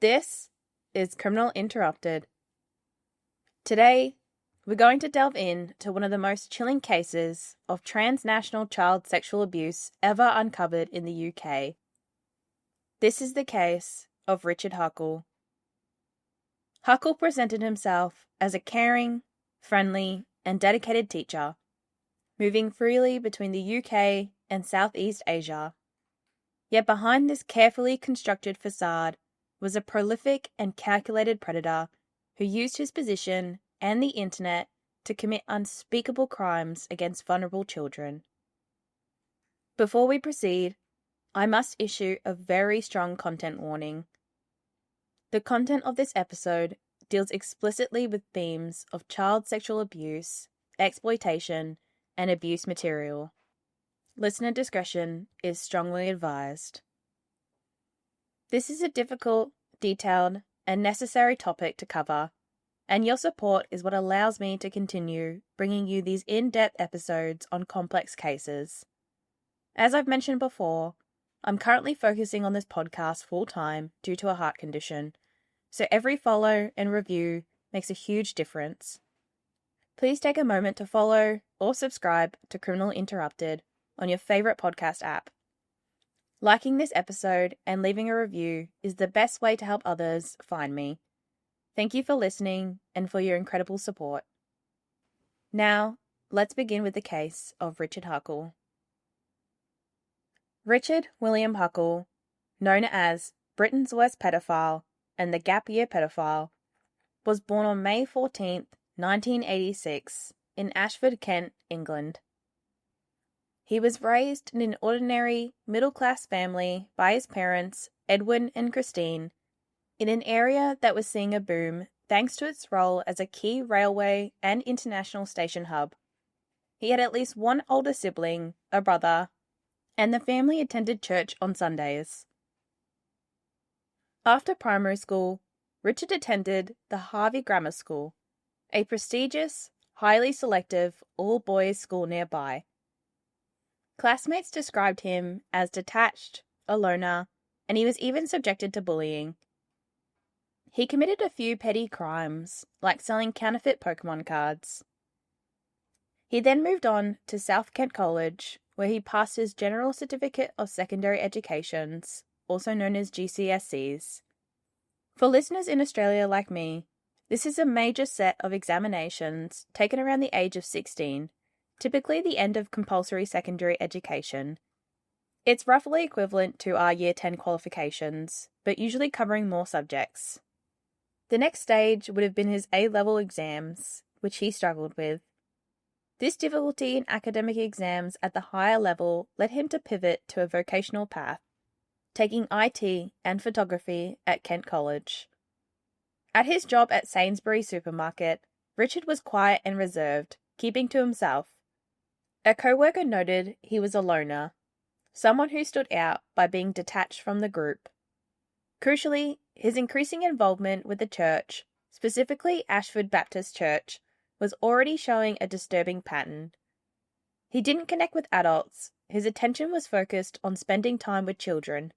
This is Criminal Interrupted. Today, we're going to delve into one of the most chilling cases of transnational child sexual abuse ever uncovered in the U.K. This is the case of Richard Huckle. Huckle presented himself as a caring, friendly, and dedicated teacher, moving freely between the U.K. and Southeast Asia. Yet behind this carefully constructed facade was a prolific and calculated predator who used his position and the internet to commit unspeakable crimes against vulnerable children. Before we proceed, I must issue a very strong content warning. The content of this episode deals explicitly with themes of child sexual abuse, exploitation, and abuse material. Listener discretion is strongly advised. This is a difficult, detailed, and necessary topic to cover, and your support is what allows me to continue bringing you these in-depth episodes on complex cases. As I've mentioned before, I'm currently focusing on this podcast full-time due to a heart condition, so every follow and review makes a huge difference. Please take a moment to follow or subscribe to Criminal Interrupted on your favourite podcast app. Liking this episode and leaving a review is the best way to help others find me. Thank you for listening and for your incredible support. Now, let's begin with the case of Richard Huckle. Richard William Huckle, known as Britain's worst pedophile and the gap year pedophile, was born on May 14, 1986, in Ashford, Kent, England. He was raised in an ordinary, middle-class family by his parents, Edwin and Christine, in an area that was seeing a boom thanks to its role as a key railway and international station hub. He had at least one older sibling, a brother, and the family attended church on Sundays. After primary school, Richard attended the Harvey Grammar School, a prestigious, highly selective, all-boys school nearby. Classmates described him as detached, a loner, and he was even subjected to bullying. He committed a few petty crimes, like selling counterfeit Pokemon cards. He then moved on to South Kent College, where he passed his General Certificate of Secondary Educations, also known as GCSEs. For listeners in Australia like me, this is a major set of examinations taken around the age of 16, typically the end of compulsory secondary education. It's roughly equivalent to our Year 10 qualifications, but usually covering more subjects. The next stage would have been his A-level exams, which he struggled with. This difficulty in academic exams at the higher level led him to pivot to a vocational path, taking IT and photography at Kent College. At his job at Sainsbury's supermarket, Richard was quiet and reserved, keeping to himself. A co-worker noted he was a loner, someone who stood out by being detached from the group. Crucially, his increasing involvement with the church, specifically Ashford Baptist Church, was already showing a disturbing pattern. He didn't connect with adults, his attention was focused on spending time with children.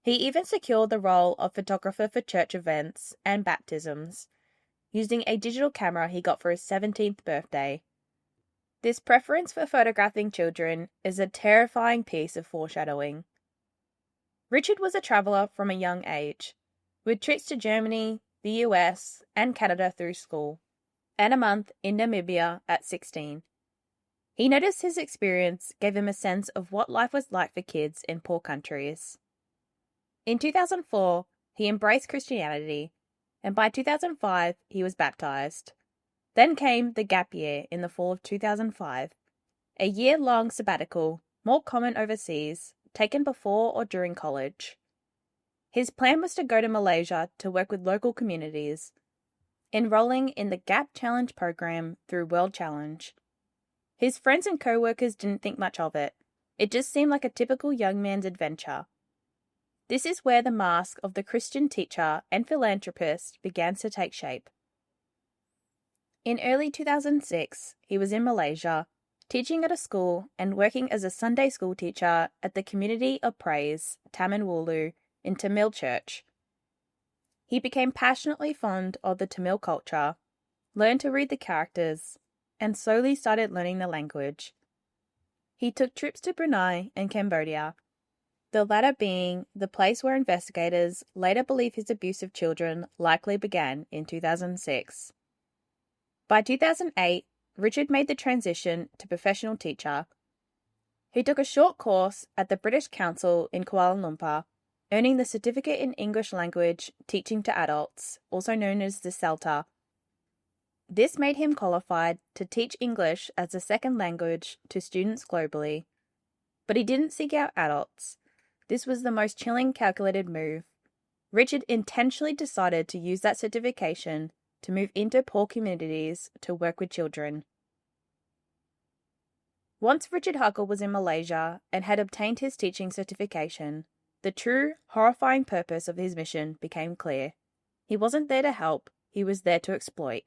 He even secured the role of photographer for church events and baptisms, using a digital camera he got for his 17th birthday. This preference for photographing children is a terrifying piece of foreshadowing. Richard was a traveller from a young age, with trips to Germany, the U.S., and Canada through school, and a month in Namibia at 16. He noticed his experience gave him a sense of what life was like for kids in poor countries. In 2004, he embraced Christianity, and by 2005, he was baptized. Then came the gap year in the fall of 2005, a year-long sabbatical, more common overseas, taken before or during college. His plan was to go to Malaysia to work with local communities, enrolling in the Gap Challenge program through World Challenge. His friends and co-workers didn't think much of it. It just seemed like a typical young man's adventure. This is where the mask of the Christian teacher and philanthropist began to take shape. In early 2006, he was in Malaysia, teaching at a school and working as a Sunday school teacher at the Community of Praise, Taman Wulu, in Tamil Church. He became passionately fond of the Tamil culture, learned to read the characters, and slowly started learning the language. He took trips to Brunei and Cambodia, the latter being the place where investigators later believe his abuse of children likely began in 2006. By 2008, Richard made the transition to professional teacher. He took a short course at the British Council in Kuala Lumpur, earning the Certificate in English Language Teaching to Adults, also known as the CELTA. This made him qualified to teach English as a second language to students globally. But he didn't seek out adults. This was the most chilling, calculated move. Richard intentionally decided to use that certification to move into poor communities to work with children. Once Richard Huckle was in Malaysia and had obtained his teaching certification, the true, horrifying purpose of his mission became clear. He wasn't there to help, he was there to exploit.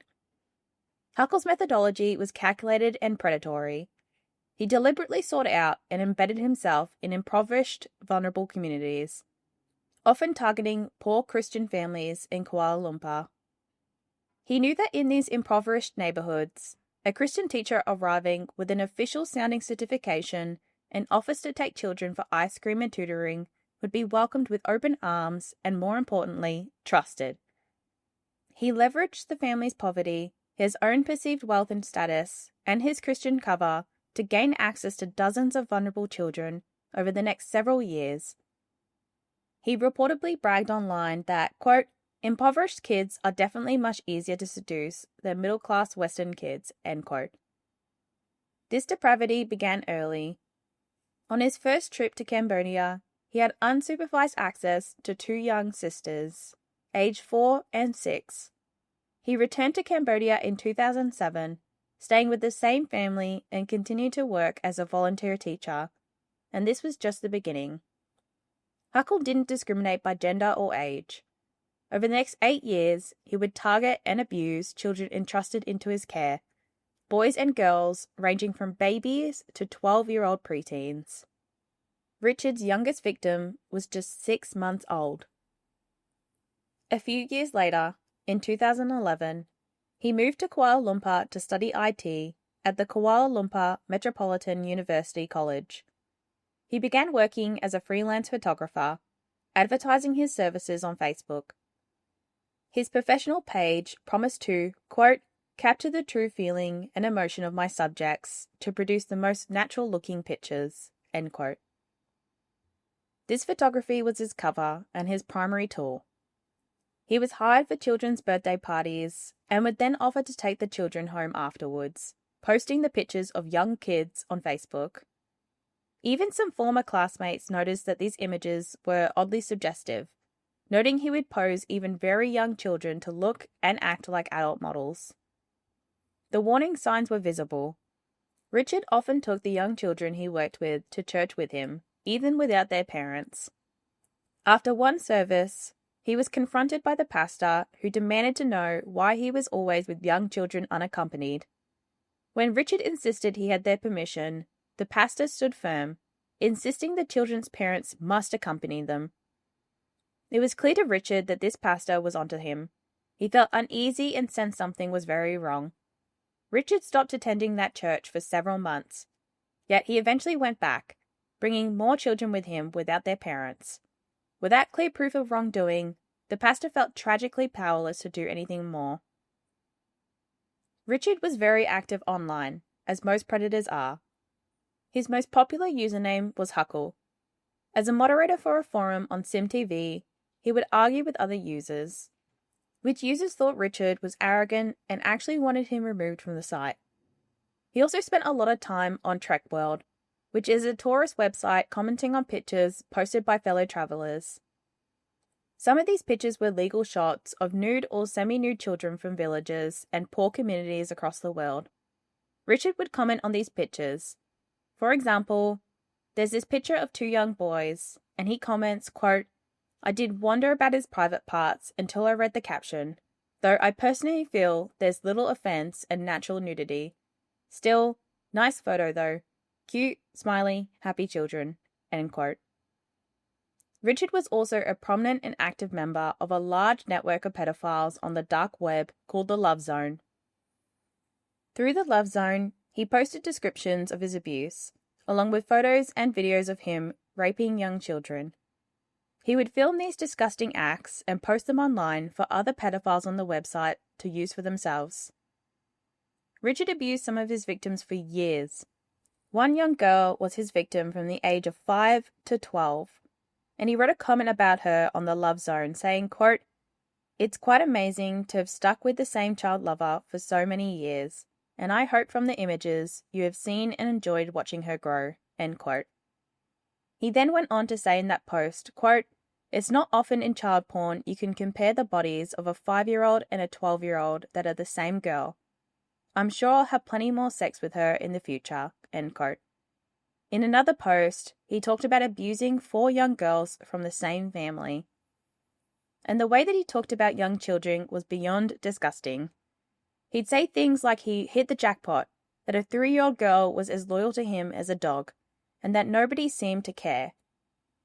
Huckle's methodology was calculated and predatory. He deliberately sought out and embedded himself in impoverished, vulnerable communities, often targeting poor Christian families in Kuala Lumpur. He knew that in these impoverished neighbourhoods, a Christian teacher arriving with an official-sounding certification and offers to take children for ice cream and tutoring would be welcomed with open arms and, more importantly, trusted. He leveraged the family's poverty, his own perceived wealth and status, and his Christian cover to gain access to dozens of vulnerable children over the next several years. He reportedly bragged online that, quote, impoverished kids are definitely much easier to seduce than middle-class Western kids, end quote. This depravity began early. On his first trip to Cambodia, he had unsupervised access to two young sisters, aged 4 and 6. He returned to Cambodia in 2007, staying with the same family and continued to work as a volunteer teacher, and this was just the beginning. Huckle didn't discriminate by gender or age. Over the next 8 years, he would target and abuse children entrusted into his care, boys and girls ranging from babies to 12-year-old preteens. Richard's youngest victim was just 6 months old. A few years later, in 2011, he moved to Kuala Lumpur to study IT at the Kuala Lumpur Metropolitan University College. He began working as a freelance photographer, advertising his services on Facebook. His professional page promised to, quote, capture the true feeling and emotion of my subjects to produce the most natural-looking pictures, end quote. This photography was his cover and his primary tool. He was hired for children's birthday parties and would then offer to take the children home afterwards, posting the pictures of young kids on Facebook. Even some former classmates noticed that these images were oddly suggestive, noting he would pose even very young children to look and act like adult models. The warning signs were visible. Richard often took the young children he worked with to church with him, even without their parents. After one service, he was confronted by the pastor, who demanded to know why he was always with young children unaccompanied. When Richard insisted he had their permission, the pastor stood firm, insisting the children's parents must accompany them. It was clear to Richard that this pastor was onto him. He felt uneasy and sensed something was very wrong. Richard stopped attending that church for several months, yet he eventually went back, bringing more children with him without their parents. Without clear proof of wrongdoing, the pastor felt tragically powerless to do anything more. Richard was very active online, as most predators are. His most popular username was Huckle. As a moderator for a forum on SimTV, he would argue with other users, which users thought Richard was arrogant and actually wanted him removed from the site. He also spent a lot of time on Trek World, which is a tourist website commenting on pictures posted by fellow travellers. Some of these pictures were legal shots of nude or semi-nude children from villages and poor communities across the world. Richard would comment on these pictures. For example, there's this picture of 2 young boys, and he comments, quote, I did wonder about his private parts until I read the caption, though I personally feel there's little offence and natural nudity. Still, nice photo though. Cute, smiley, happy children, end quote. Richard was also a prominent and active member of a large network of pedophiles on the dark web called the Love Zone. Through the Love Zone, he posted descriptions of his abuse, along with photos and videos of him raping young children. He would film these disgusting acts and post them online for other pedophiles on the website to use for themselves. Richard abused some of his victims for years. One young girl was his victim from the age of 5 to 12, and he wrote a comment about her on the Love Zone saying, quote, "It's quite amazing to have stuck with the same child lover for so many years, and I hope from the images you have seen and enjoyed watching her grow," end quote. He then went on to say in that post, quote, "It's not often in child porn you can compare the bodies of a 5-year-old and a 12-year-old that are the same girl. I'm sure I'll have plenty more sex with her in the future," end quote. In another post, he talked about abusing 4 young girls from the same family. And the way that he talked about young children was beyond disgusting. He'd say things like he hit the jackpot, that a 3-year-old girl was as loyal to him as a dog, and that nobody seemed to care.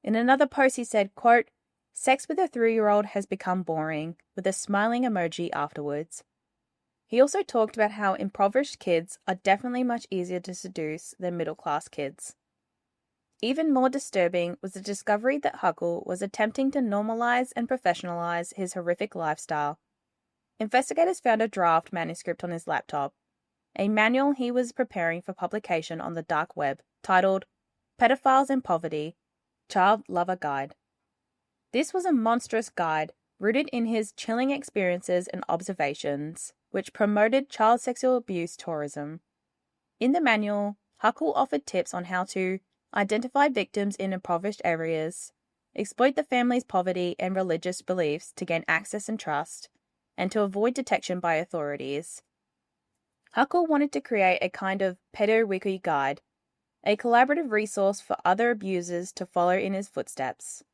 In another post he said, quote, "Sex with a 3-year-old has become boring," with a smiling emoji afterwards. He also talked about how impoverished kids are definitely much easier to seduce than middle-class kids. Even more disturbing was the discovery that Huckle was attempting to normalize and professionalize his horrific lifestyle. Investigators found a draft manuscript on his laptop, a manual he was preparing for publication on the dark web, titled Pedophiles in Poverty, Child Lover Guide. This was a monstrous guide rooted in his chilling experiences and observations, which promoted child sexual abuse tourism. In the manual, Huckle offered tips on how to identify victims in impoverished areas, exploit the family's poverty and religious beliefs to gain access and trust, and to avoid detection by authorities. Huckle wanted to create a kind of pedo-wiki guide, a collaborative resource for other abusers to follow in his footsteps.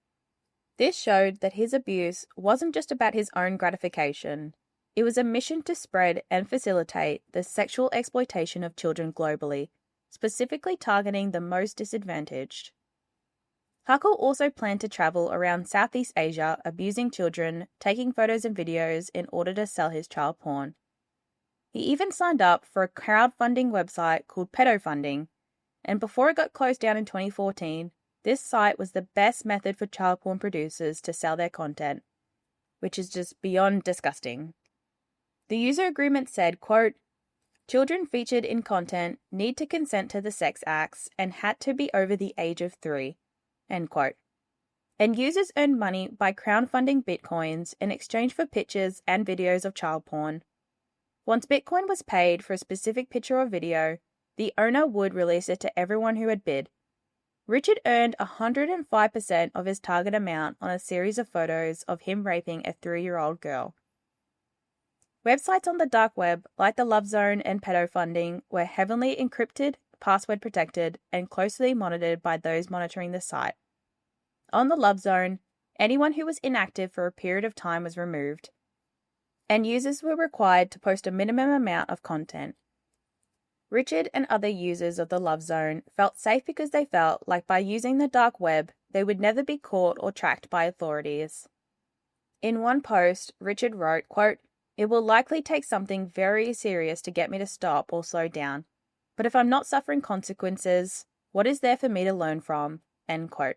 This showed that his abuse wasn't just about his own gratification. It was a mission to spread and facilitate the sexual exploitation of children globally, specifically targeting the most disadvantaged. Huckle also planned to travel around Southeast Asia abusing children, taking photos and videos in order to sell his child porn. He even signed up for a crowdfunding website called Pedofunding, and before it got closed down in 2014, this site was the best method for child porn producers to sell their content, which is just beyond disgusting. The user agreement said, quote, "Children featured in content need to consent to the sex acts and had to be over the age of 3, end quote. And users earned money by crowdfunding bitcoins in exchange for pictures and videos of child porn. Once Bitcoin was paid for a specific picture or video, the owner would release it to everyone who had bid. Richard earned 105% of his target amount on a series of photos of him raping a 3-year-old girl. Websites on the dark web, like the Love Zone and Pedofunding, were heavily encrypted, password protected, and closely monitored by those monitoring the site. On the Love Zone, anyone who was inactive for a period of time was removed, and users were required to post a minimum amount of content. Richard and other users of the Love Zone felt safe because they felt like by using the dark web, they would never be caught or tracked by authorities. In one post, Richard wrote, quote, "It will likely take something very serious to get me to stop or slow down, but if I'm not suffering consequences, what is there for me to learn from?" End quote.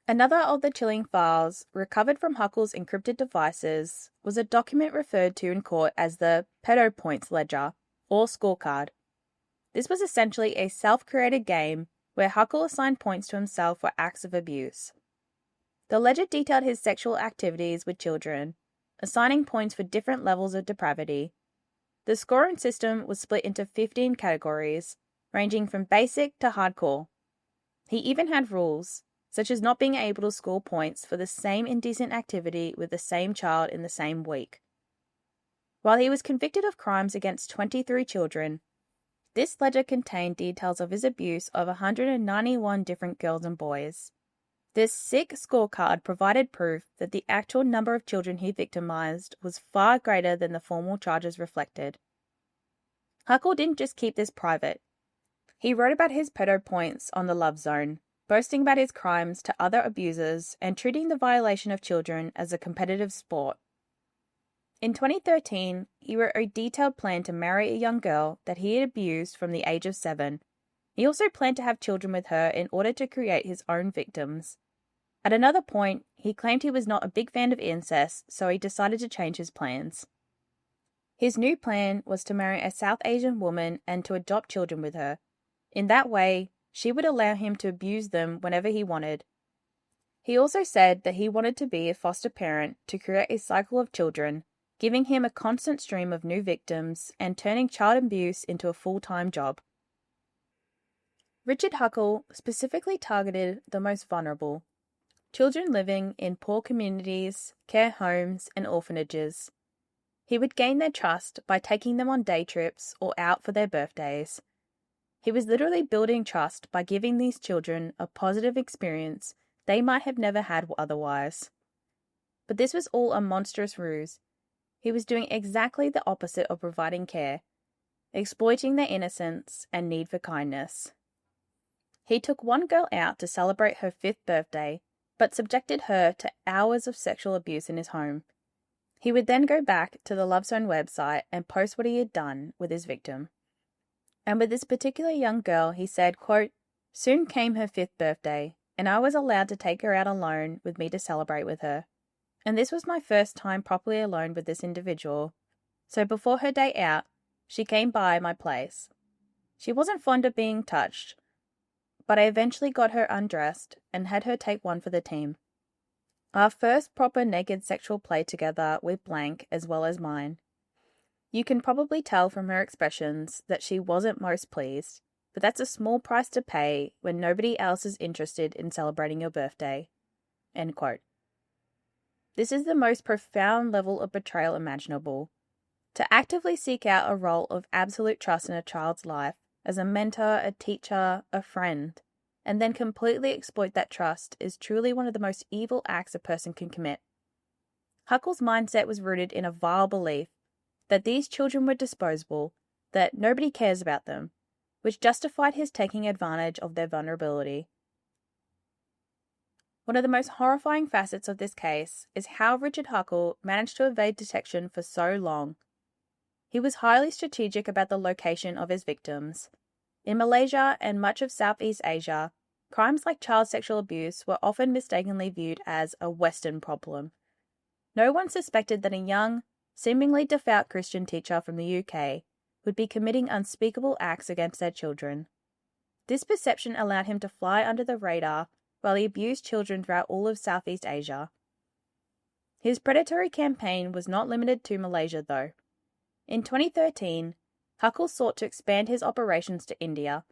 Another of the chilling files recovered from Huckle's encrypted devices was a document referred to in court as the Pedo Points Ledger, or scorecard. This was essentially a self-created game where Huckle assigned points to himself for acts of abuse. The ledger detailed his sexual activities with children, assigning points for different levels of depravity. The scoring system was split into 15 categories, ranging from basic to hardcore. He even had rules, such as not being able to score points for the same indecent activity with the same child in the same week. While he was convicted of crimes against 23 children, this ledger contained details of his abuse of 191 different girls and boys. This sick scorecard provided proof that the actual number of children he victimized was far greater than the formal charges reflected. Huckle didn't just keep this private. He wrote about his pedo points on the Love Zone, boasting about his crimes to other abusers and treating the violation of children as a competitive sport. In 2013, he wrote a detailed plan to marry a young girl that he had abused from the age of 7. He also planned to have children with her in order to create his own victims. At another point, he claimed he was not a big fan of incest, so he decided to change his plans. His new plan was to marry a South Asian woman and to adopt children with her. In that way, she would allow him to abuse them whenever he wanted. He also said that he wanted to be a foster parent to create a cycle of children, giving him a constant stream of new victims and turning child abuse into a full-time job. Richard Huckle specifically targeted the most vulnerable, children living in poor communities, care homes, and orphanages. He would gain their trust by taking them on day trips or out for their birthdays. He was literally building trust by giving these children a positive experience they might have never had otherwise. But this was all a monstrous ruse. He was doing exactly the opposite of providing care, exploiting their innocence and need for kindness. He took one girl out to celebrate her 5th birthday, but subjected her to hours of sexual abuse in his home. He would then go back to the Love Zone website and post what he had done with his victim. And with this particular young girl, he said, quote, "Soon came her 5th birthday, and I was allowed to take her out alone with me to celebrate with her. And this was my first time properly alone with this individual. So before her day out, she came by my place. She wasn't fond of being touched, but I eventually got her undressed and had her take one for the team. Our first proper naked sexual play together with blank as well as mine. You can probably tell from her expressions that she wasn't most pleased, but that's a small price to pay when nobody else is interested in celebrating your birthday." End quote. This is the most profound level of betrayal imaginable. To actively seek out a role of absolute trust in a child's life, as a mentor, a teacher, a friend, and then completely exploit that trust is truly one of the most evil acts a person can commit. Huckle's mindset was rooted in a vile belief that these children were disposable, that nobody cares about them, which justified his taking advantage of their vulnerability. One of the most horrifying facets of this case is how Richard Huckle managed to evade detection for so long. He was highly strategic about the location of his victims. In Malaysia and much of Southeast Asia, crimes like child sexual abuse were often mistakenly viewed as a Western problem. No one suspected that a young, seemingly devout Christian teacher from the U.K. would be committing unspeakable acts against their children. This perception allowed him to fly under the radar while he abused children throughout all of Southeast Asia. His predatory campaign was not limited to Malaysia, though. In 2013, Huckle sought to expand his operations to India,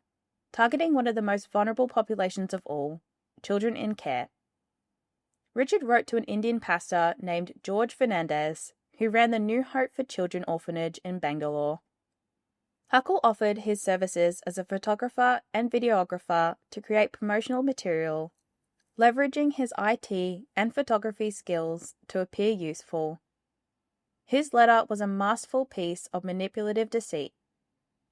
targeting one of the most vulnerable populations of all, children in care. Richard wrote to an Indian pastor named George Fernandez, who ran the New Hope for Children orphanage in Bangalore. Huckle offered his services as a photographer and videographer to create promotional material, leveraging his IT and photography skills to appear useful. His letter was a masterful piece of manipulative deceit.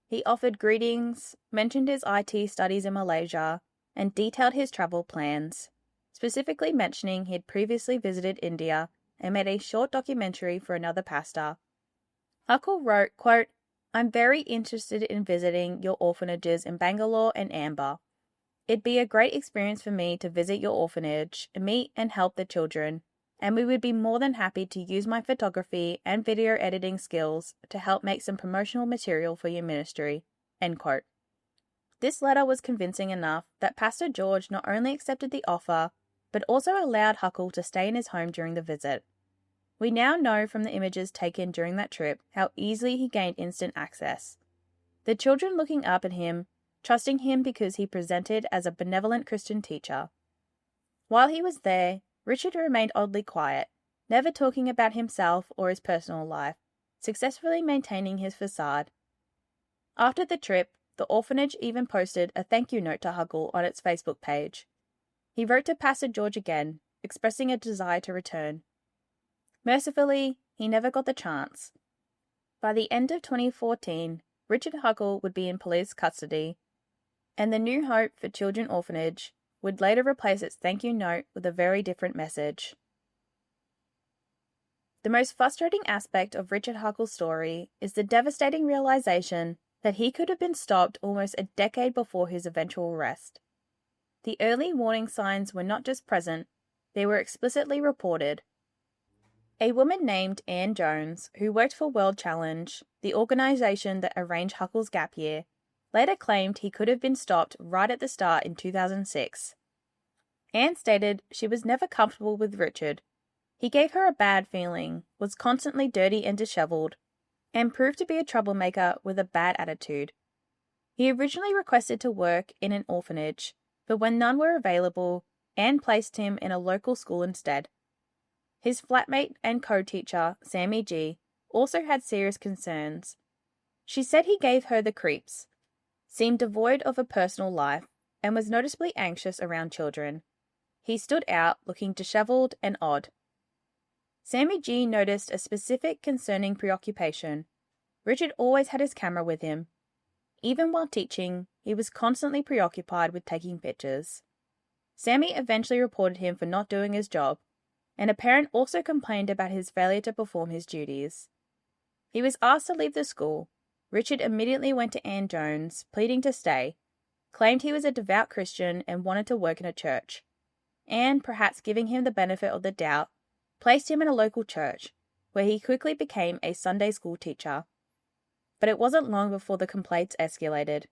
He offered greetings, mentioned his IT studies in Malaysia, and detailed his travel plans, specifically mentioning he had previously visited India and made a short documentary for another pastor. Huckle wrote, quote, "I'm very interested in visiting your orphanages in Bangalore and Amber. It'd be a great experience for me to visit your orphanage, meet and help the children, and we would be more than happy to use my photography and video editing skills to help make some promotional material for your ministry." End quote. This letter was convincing enough that Pastor George not only accepted the offer, but also allowed Huckle to stay in his home during the visit. We now know from the images taken during that trip how easily he gained instant access. The children looking up at him, trusting him because he presented as a benevolent Christian teacher. While he was there, Richard remained oddly quiet, never talking about himself or his personal life, successfully maintaining his facade. After the trip, the orphanage even posted a thank you note to Huckle on its Facebook page. He wrote to Pastor George again, expressing a desire to return. Mercifully, he never got the chance. By the end of 2014, Richard Huckle would be in police custody, and the New Hope for Children orphanage would later replace its thank you note with a very different message. The most frustrating aspect of Richard Huckle's story is the devastating realization that he could have been stopped almost a decade before his eventual arrest. The early warning signs were not just present, they were explicitly reported. A woman named Anne Jones, who worked for World Challenge, the organisation that arranged Huckle's gap year, later claimed he could have been stopped right at the start in 2006. Anne stated she was never comfortable with Richard. He gave her a bad feeling, was constantly dirty and dishevelled, and proved to be a troublemaker with a bad attitude. He originally requested to work in an orphanage, but when none were available, Anne placed him in a local school instead. His flatmate and co-teacher, Sammy G., also had serious concerns. She said he gave her the creeps, seemed devoid of a personal life, and was noticeably anxious around children. He stood out, looking dishevelled and odd. Sammy G noticed a specific concerning preoccupation. Richard always had his camera with him. Even while teaching, he was constantly preoccupied with taking pictures. Sammy eventually reported him for not doing his job, and a parent also complained about his failure to perform his duties. He was asked to leave the school. Richard immediately went to Anne Jones, pleading to stay, claimed he was a devout Christian and wanted to work in a church. Anne, perhaps giving him the benefit of the doubt, placed him in a local church, where he quickly became a Sunday school teacher. But it wasn't long before the complaints escalated.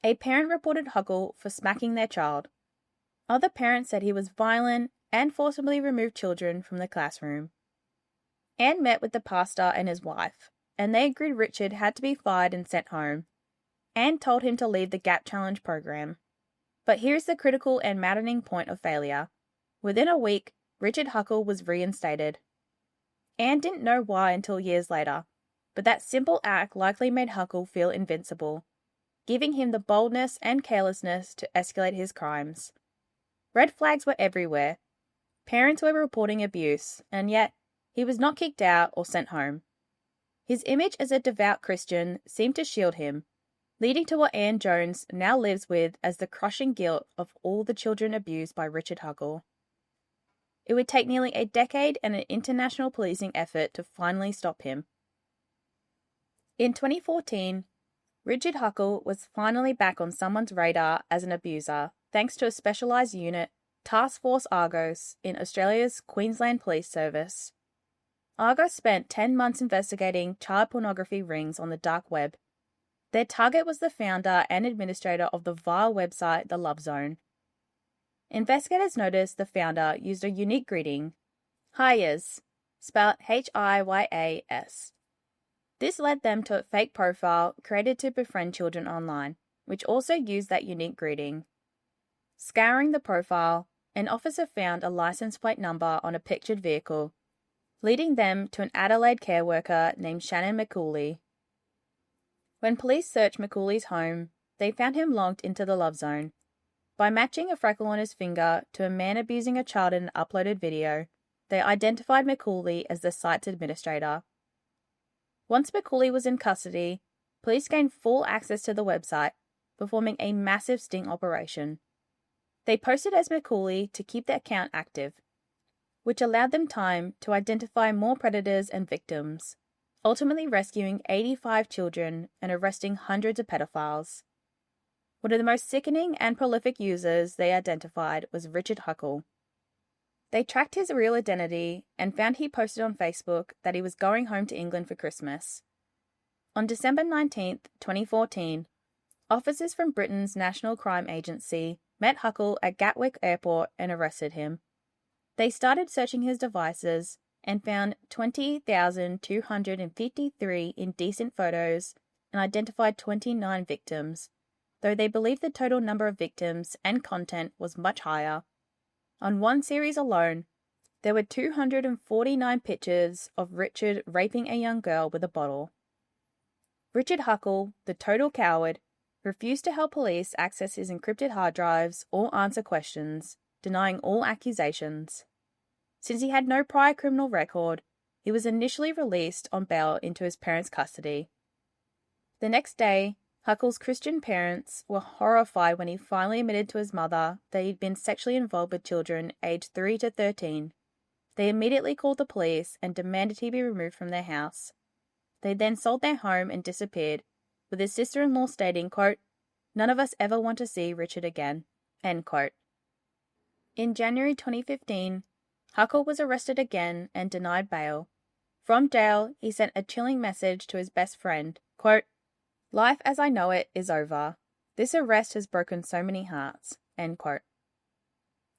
A parent reported Huckle for smacking their child. Other parents said he was violent and forcibly removed children from the classroom. Anne met with the pastor and his wife, and they agreed Richard had to be fired and sent home. Anne told him to leave the Gap Challenge program. But here's the critical and maddening point of failure. Within a week, Richard Huckle was reinstated. Anne didn't know why until years later, but that simple act likely made Huckle feel invincible, giving him the boldness and carelessness to escalate his crimes. Red flags were everywhere. Parents were reporting abuse, and yet he was not kicked out or sent home. His image as a devout Christian seemed to shield him, leading to what Anne Jones now lives with as the crushing guilt of all the children abused by Richard Huckle. It would take nearly a decade and an international policing effort to finally stop him. In 2014, Richard Huckle was finally back on someone's radar as an abuser, thanks to a specialised unit, Task Force Argos, in Australia's Queensland Police Service. Argos spent 10 months investigating child pornography rings on the dark web. Their target was the founder and administrator of the vile website The Love Zone. Investigators noticed the founder used a unique greeting, Hyas, spelled Hyas. This led them to a fake profile created to befriend children online, which also used that unique greeting. Scouring the profile, an officer found a license plate number on a pictured vehicle, leading them to an Adelaide care worker named Shannon McCauley. When police searched McCauley's home, they found him logged into the Love Zone. By matching a freckle on his finger to a man abusing a child in an uploaded video, they identified McCauley as the site's administrator. Once McCauley was in custody, police gained full access to the website, performing a massive sting operation. They posted as McCauley to keep the account active, which allowed them time to identify more predators and victims, ultimately rescuing 85 children and arresting hundreds of pedophiles. One of the most sickening and prolific users they identified was Richard Huckle. They tracked his real identity and found he posted on Facebook that he was going home to England for Christmas. On December 19, 2014, officers from Britain's National Crime Agency met Huckle at Gatwick Airport and arrested him. They started searching his devices and found 20,253 indecent photos and identified 29 victims, though they believe the total number of victims and content was much higher. On one series alone, there were 249 pictures of Richard raping a young girl with a bottle. Richard Huckle, the total coward, refused to help police access his encrypted hard drives or answer questions, denying all accusations. Since he had no prior criminal record, he was initially released on bail into his parents' custody. The next day, Huckle's Christian parents were horrified when he finally admitted to his mother that he'd been sexually involved with children aged 3 to 13. They immediately called the police and demanded he be removed from their house. They then sold their home and disappeared, with his sister-in-law stating, quote, "None of us ever want to see Richard again," end quote. In January 2015, Huckle was arrested again and denied bail. From jail, he sent a chilling message to his best friend, quote, "Life as I know it is over. This arrest has broken so many hearts," end quote.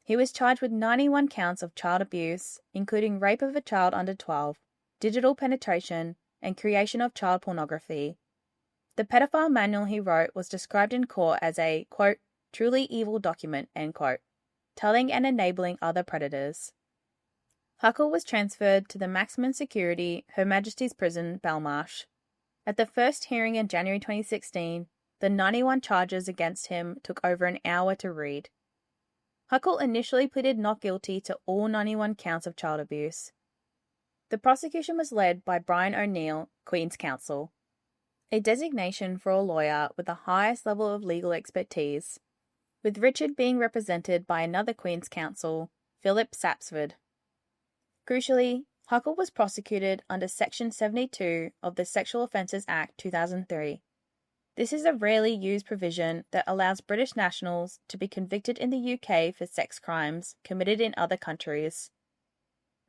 He was charged with 91 counts of child abuse, including rape of a child under 12, digital penetration, and creation of child pornography. The pedophile manual he wrote was described in court as a, quote, "truly evil document," end quote, telling and enabling other predators. Huckle was transferred to the maximum security Her Majesty's Prison, Belmarsh. At the first hearing in January 2016, the 91 charges against him took over an hour to read. Huckle initially pleaded not guilty to all 91 counts of child abuse. The prosecution was led by Brian O'Neill, Queen's Counsel, a designation for a lawyer with the highest level of legal expertise, with Richard being represented by another Queen's Counsel, Philip Sapsford. Crucially, Huckle was prosecuted under Section 72 of the Sexual Offences Act 2003. This is a rarely used provision that allows British nationals to be convicted in the UK for sex crimes committed in other countries.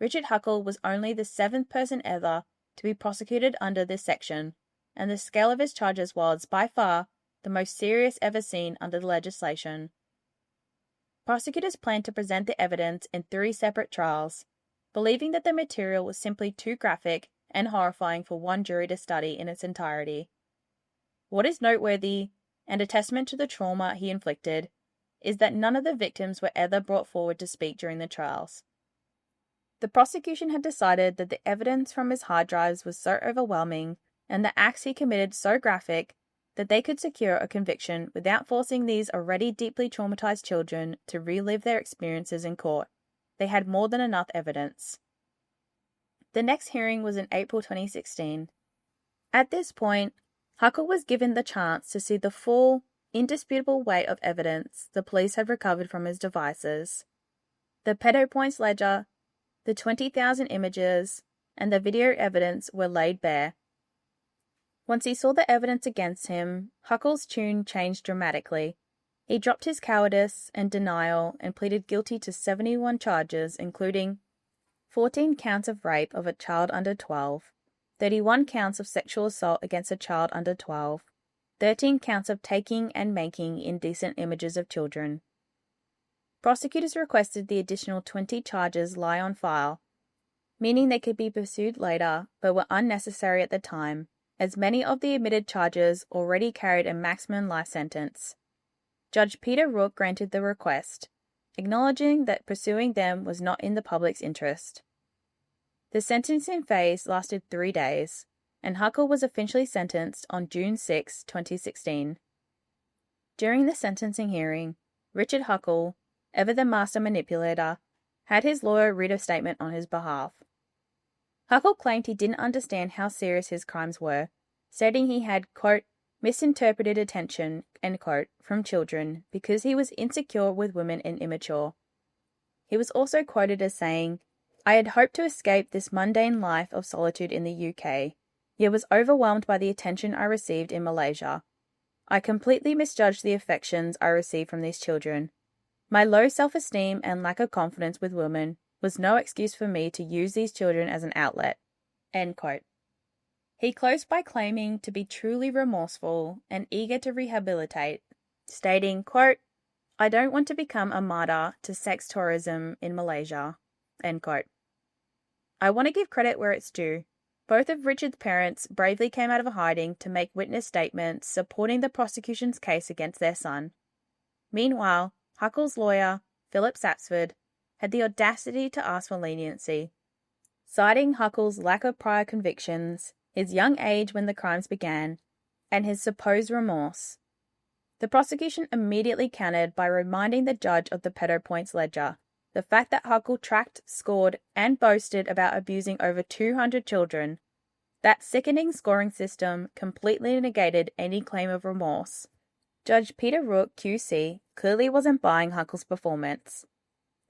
Richard Huckle was only the 7th person ever to be prosecuted under this section, and the scale of his charges was, by far, the most serious ever seen under the legislation. Prosecutors planned to present the evidence in 3 separate trials, believing that the material was simply too graphic and horrifying for one jury to study in its entirety. What is noteworthy, and a testament to the trauma he inflicted, is that none of the victims were ever brought forward to speak during the trials. The prosecution had decided that the evidence from his hard drives was so overwhelming and the acts he committed so graphic that they could secure a conviction without forcing these already deeply traumatized children to relive their experiences in court. They had more than enough evidence. The next hearing was in April 2016. At this point, Huckle was given the chance to see the full, indisputable weight of evidence the police had recovered from his devices. The pedo points ledger, the 20,000 images, and the video evidence were laid bare. Once he saw the evidence against him, Huckle's tune changed dramatically. He dropped his cowardice and denial and pleaded guilty to 71 charges, including 14 counts of rape of a child under 12, 31 counts of sexual assault against a child under 12, 13 counts of taking and making indecent images of children. Prosecutors requested the additional 20 charges lie on file, meaning they could be pursued later but were unnecessary at the time, as many of the admitted charges already carried a maximum life sentence. Judge Peter Rook granted the request, acknowledging that pursuing them was not in the public's interest. The sentencing phase lasted 3 days, and Huckle was officially sentenced on June 6, 2016. During the sentencing hearing, Richard Huckle, ever the master manipulator, had his lawyer read a statement on his behalf. Huckle claimed he didn't understand how serious his crimes were, stating he had, quote, misinterpreted attention, end quote, from children because he was insecure with women and immature. He was also quoted as saying, "I had hoped to escape this mundane life of solitude in the UK, yet was overwhelmed by the attention I received in Malaysia. I completely misjudged the affections I received from these children. My low self-esteem and lack of confidence with women was no excuse for me to use these children as an outlet." End quote. He closed by claiming to be truly remorseful and eager to rehabilitate, stating, quote, "I don't want to become a martyr to sex tourism in Malaysia." End quote. I want to give credit where it's due. Both of Richard's parents bravely came out of hiding to make witness statements supporting the prosecution's case against their son. Meanwhile, Huckle's lawyer, Philip Sapsford, had the audacity to ask for leniency, citing Huckle's lack of prior convictions, his young age when the crimes began, and his supposed remorse. The prosecution immediately countered by reminding the judge of the pedo points ledger, the fact that Huckle tracked, scored, and boasted about abusing over 200 children, That sickening scoring system completely negated any claim of remorse. Judge Peter Rook, QC, clearly wasn't buying Huckle's performance.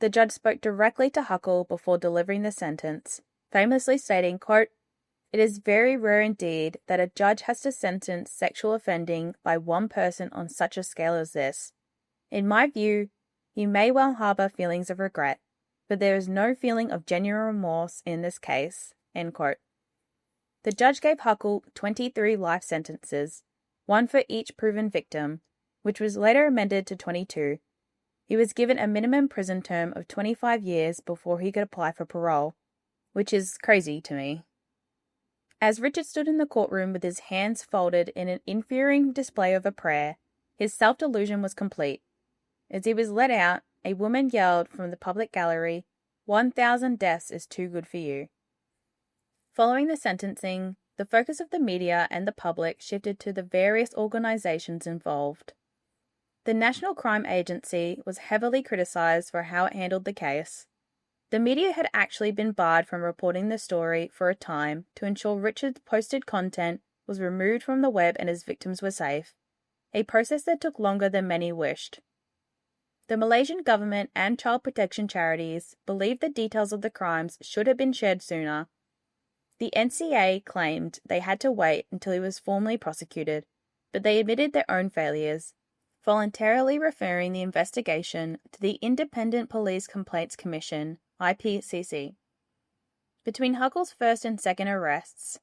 The judge spoke directly to Huckle before delivering the sentence, famously stating, quote, "It is very rare indeed that a judge has to sentence sexual offending by one person on such a scale as this. In my view, you may well harbour feelings of regret, but there is no feeling of genuine remorse in this case." End quote. The judge gave Huckle 23 life sentences, one for each proven victim, which was later amended to 22. He was given a minimum prison term of 25 years before he could apply for parole, which is crazy to me. As Richard stood in the courtroom with his hands folded in an infuriating display of a prayer, his self-delusion was complete. As he was let out, a woman yelled from the public gallery, "1,000 deaths is too good for you." Following the sentencing, the focus of the media and the public shifted to the various organisations involved. The National Crime Agency was heavily criticised for how it handled the case. The media had actually been barred from reporting the story for a time to ensure Richard's posted content was removed from the web and his victims were safe, a process that took longer than many wished. The Malaysian government and child protection charities believed the details of the crimes should have been shared sooner. The NCA claimed they had to wait until he was formally prosecuted, but they admitted their own failures, voluntarily referring the investigation to the Independent Police Complaints Commission, IPCC. Between Huckle's first and second arrests,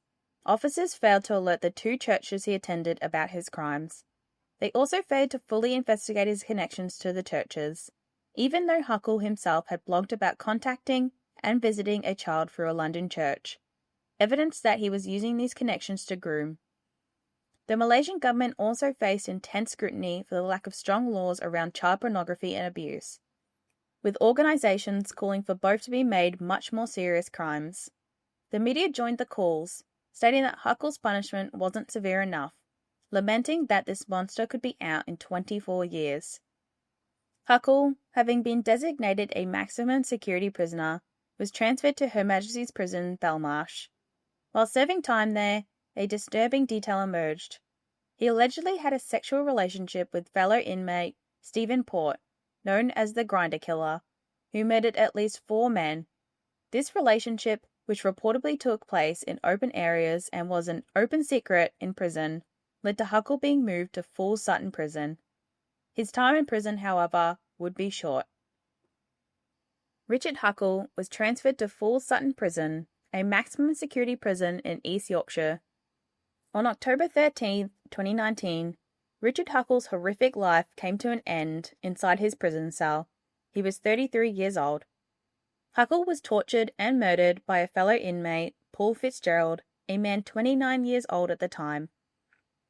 officers failed to alert the 2 churches he attended about his crimes. They also failed to fully investigate his connections to the churches, even though Huckle himself had blogged about contacting and visiting a child through a London church, evidence that he was using these connections to groom. The Malaysian government also faced intense scrutiny for the lack of strong laws around child pornography and abuse, with organisations calling for both to be made much more serious crimes. The media joined the calls, stating that Huckle's punishment wasn't severe enough, lamenting that this monster could be out in 24 years. Huckle, having been designated a maximum security prisoner, was transferred to Her Majesty's Prison, Belmarsh. While serving time there, a disturbing detail emerged. He allegedly had a sexual relationship with fellow inmate Stephen Port, known as the Grinder Killer, who murdered at least 4 men. This relationship, which reportedly took place in open areas and was an open secret in prison, led to Huckle being moved to Full Sutton Prison. His time in prison, however, would be short. Richard Huckle was transferred to Full Sutton Prison, a maximum security prison in East Yorkshire. On October 13, 2019, Richard Huckle's horrific life came to an end inside his prison cell. He was 33 years old. Huckle was tortured and murdered by a fellow inmate, Paul Fitzgerald, a man 29 years old at the time.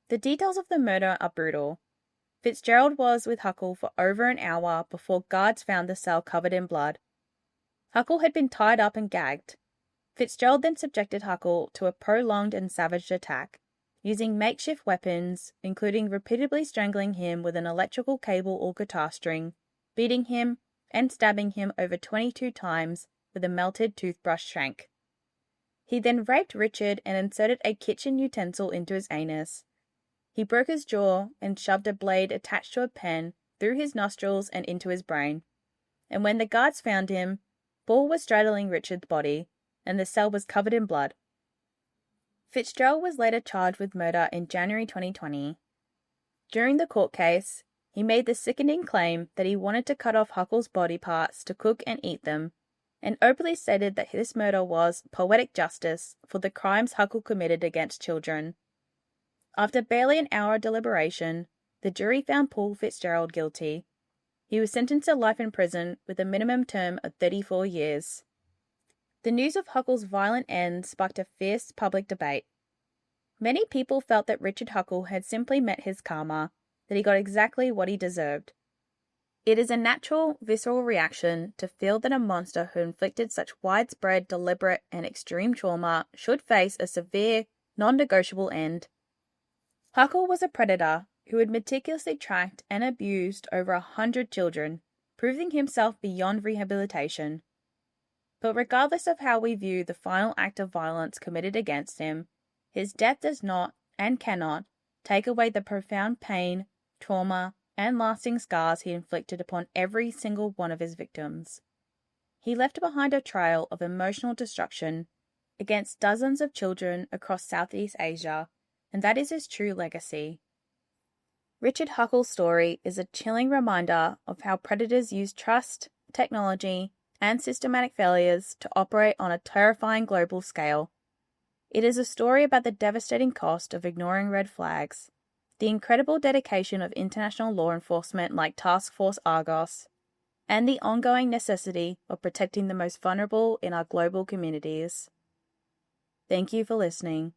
The details of the murder are brutal. Fitzgerald was with Huckle for over an hour before guards found the cell covered in blood. Huckle had been tied up and gagged. Fitzgerald then subjected Huckle to a prolonged and savage attack, using makeshift weapons, including repeatedly strangling him with an electrical cable or guitar string, beating him, and stabbing him over 22 times with a melted toothbrush shank. He then raped Richard and inserted a kitchen utensil into his anus. He broke his jaw and shoved a blade attached to a pen through his nostrils and into his brain. And when the guards found him, Paul was straddling Richard's body, and the cell was covered in blood. Fitzgerald was later charged with murder in January 2020. During the court case, he made the sickening claim that he wanted to cut off Huckle's body parts to cook and eat them, and openly stated that this murder was poetic justice for the crimes Huckle committed against children. After barely an hour of deliberation, the jury found Paul Fitzgerald guilty. He was sentenced to life in prison with a minimum term of 34 years. The news of Huckle's violent end sparked a fierce public debate. Many people felt that Richard Huckle had simply met his karma, that he got exactly what he deserved. It is a natural, visceral reaction to feel that a monster who inflicted such widespread, deliberate, and extreme trauma should face a severe, non-negotiable end. Huckle was a predator who had meticulously tracked and abused over 100 children, proving himself beyond rehabilitation. But regardless of how we view the final act of violence committed against him, His death does not and cannot take away the profound pain, trauma, and lasting scars he inflicted upon every single one of his victims. He left behind a trail of emotional destruction against dozens of children across Southeast Asia, and that is his true legacy. Richard Huckle's story is a chilling reminder of how predators use trust, technology, and systematic failures to operate on a terrifying global scale. It is a story about the devastating cost of ignoring red flags, the incredible dedication of international law enforcement like Task Force Argos, and the ongoing necessity of protecting the most vulnerable in our global communities. Thank you for listening.